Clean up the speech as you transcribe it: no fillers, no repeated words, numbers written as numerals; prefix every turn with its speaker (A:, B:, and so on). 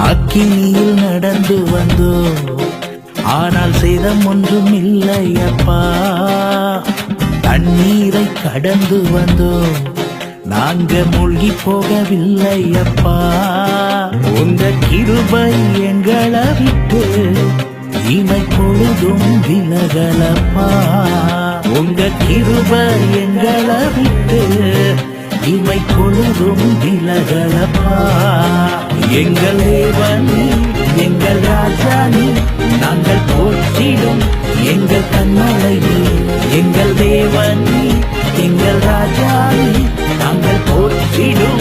A: அக்கினியில் நடந்து வந்தோம், ஆனால் சேதம் ஒன்றும் இல்லையப்பா. தண்ணீரை கடந்து வந்தோம், நாங்க மூழ்கி போகவில்லையப்பா. உங்க கிருபை எங்களை விட்டு இமை பொழுதும் விலகலப்பா. உங்க கிருபை எங்களை விட்டு இமை பொழுதும் விலகலப்பா. எங்கள் தேவனி, எங்கள் ராஜானி, நாங்கள் போற்றிடும் எங்கள் கண்மலையே. எங்கள் தேவனி, எங்கள் ராஜானி, நாங்கள் போற்றிடும்